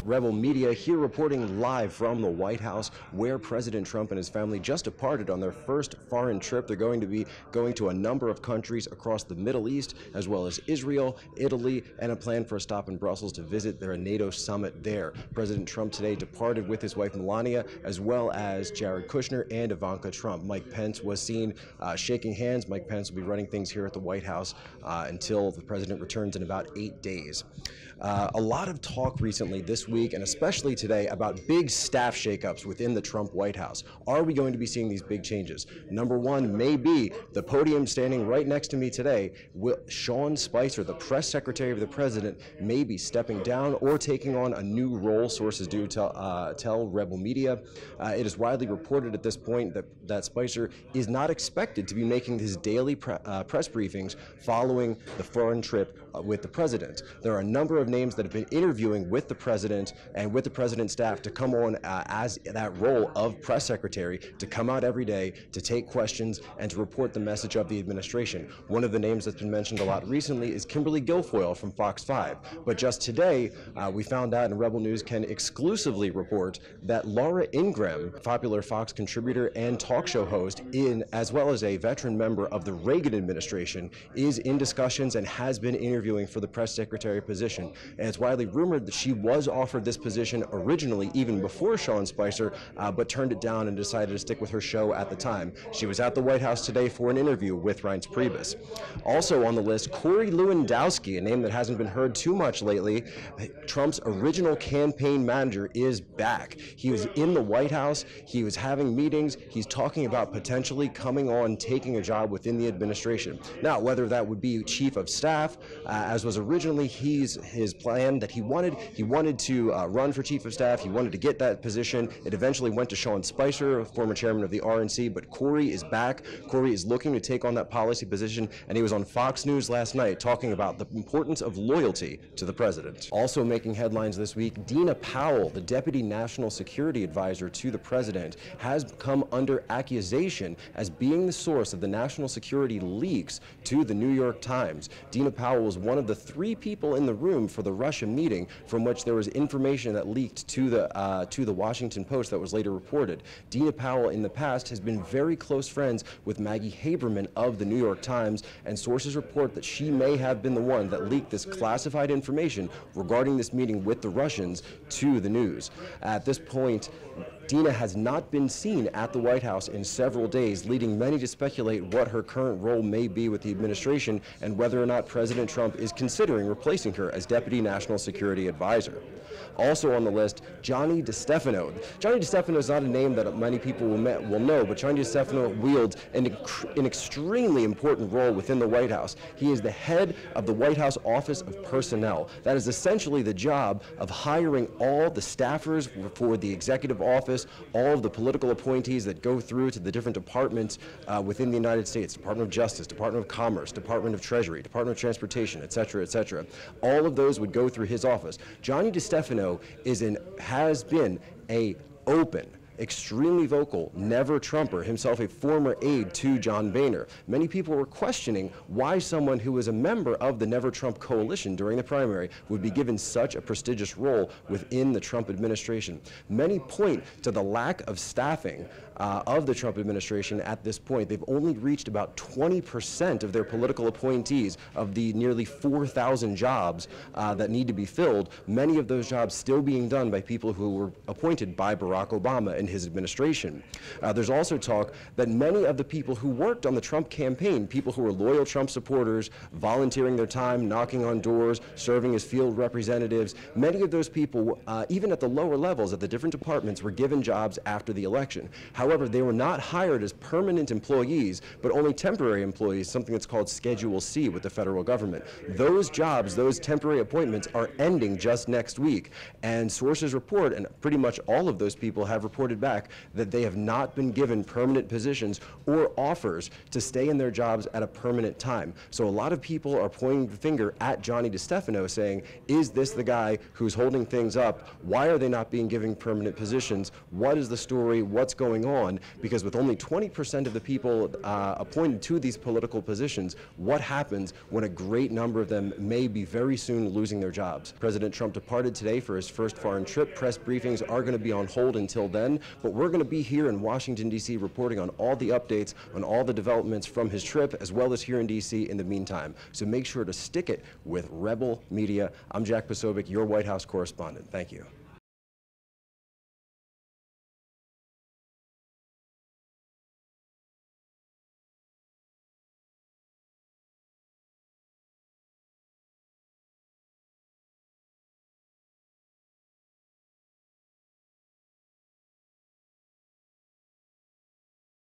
Rebel Media here reporting live from the White House, where President Trump and his family just departed on their first foreign trip. They're going to be going to a number of countries across the Middle East, as well as Israel, Italy, and a plan for a stop in Brussels to visit their NATO summit there. President Trump today departed with his wife Melania, as well as Jared Kushner and Ivanka Trump. Mike Pence was seen shaking hands. Mike Pence will be running things here at the White House until the president returns in about 8 days. A lot of talk recently this week, and especially today, about big staff shakeups within the Trump White House. Are we going to be seeing these big changes? Number one may be the podium standing right next to me today. Sean Spicer, the press secretary of the president, may be stepping down or taking on a new role, sources do tell Rebel Media. It is widely reported at this point that Spicer is not expected to be making his daily press briefings following the foreign trip with the president. There are a number of names that have been interviewing with the president and with the president's staff to come on as that role of press secretary, to come out every day, to take questions, and to report the message of the administration. One of the names that's been mentioned a lot recently is Kimberly Guilfoyle from Fox 5. But just today, we found out, and Rebel News can exclusively report, that Laura Ingraham, popular Fox contributor and talk show host, as well as a veteran member of the Reagan administration, is in discussions and has been interviewing for the press secretary position. And it's widely rumored that she was offered this position originally, even before Sean Spicer, but turned it down and decided to stick with her show at the time. She was at the White House today for an interview with Reince Priebus. Also on the list, Corey Lewandowski, a name that hasn't been heard too much lately. Trump's original campaign manager is back. He was in the White House. He was having meetings. He's talking about potentially coming on, taking a job within the administration. Now, whether that would be chief of staff, as was originally his plan that he wanted to run for chief of staff. He wanted to get that position. It eventually went to Sean Spicer, former chairman of the RNC, but Corey is back. Corey is looking to take on that policy position, and he was on Fox News last night talking about the importance of loyalty to the president. Also making headlines this week, Dina Powell, the deputy national security advisor to the president, has come under accusation as being the source of the national security leaks to the New York Times. Dina Powell was one of the 3 people in the room for the Russia meeting, from which there was information that leaked to the Washington Post that was later reported. Dina Powell in the past has been very close friends with Maggie Haberman of the New York Times, and sources report that she may have been the one that leaked this classified information regarding this meeting with the Russians to the news. At this point, Dina has not been seen at the White House in several days, leading many to speculate what her current role may be with the administration and whether or not President Trump is considering replacing her as Deputy National Security Advisor. Also on the list, Johnny DeStefano. Johnny DeStefano is not a name that many people will know, but Johnny DeStefano wields an extremely important role within the White House. He is the head of the White House Office of Personnel. That is essentially the job of hiring all the staffers for the executive office, all of the political appointees that go through to the different departments within the United States, Department of Justice, Department of Commerce, Department of Treasury, Department of Transportation, etc., etc. All of those would go through his office. Johnny DeStefano has been a open, extremely vocal, never Trumper, himself a former aide to John Boehner. Many people were questioning why someone who was a member of the Never Trump coalition during the primary would be given such a prestigious role within the Trump administration. Many point to the lack of staffing of the Trump administration at this point. They've only reached about 20% of their political appointees of the nearly 4,000 jobs that need to be filled, many of those jobs still being done by people who were appointed by Barack Obama and his administration. There's also talk that many of the people who worked on the Trump campaign, people who were loyal Trump supporters, volunteering their time, knocking on doors, serving as field representatives, many of those people, even at the lower levels at the different departments, were given jobs after the election. However, they were not hired as permanent employees, but only temporary employees, something that's called Schedule C with the federal government. Those jobs, those temporary appointments, are ending just next week. And sources report, and pretty much all of those people have reported back, that they have not been given permanent positions or offers to stay in their jobs at a permanent time. So a lot of people are pointing the finger at Johnny DeStefano saying, is this the guy who's holding things up? Why are they not being given permanent positions? What is the story? What's going on? on, because with only 20% of the people appointed to these political positions, what happens when a great number of them may be very soon losing their jobs? President Trump departed today for his first foreign trip. Press briefings are going to be on hold until then, but we're going to be here in Washington, D.C. reporting on all the updates, on all the developments from his trip, as well as here in D.C. in the meantime. So make sure to stick it with Rebel Media. I'm Jack Posobiec, your White House correspondent. Thank you.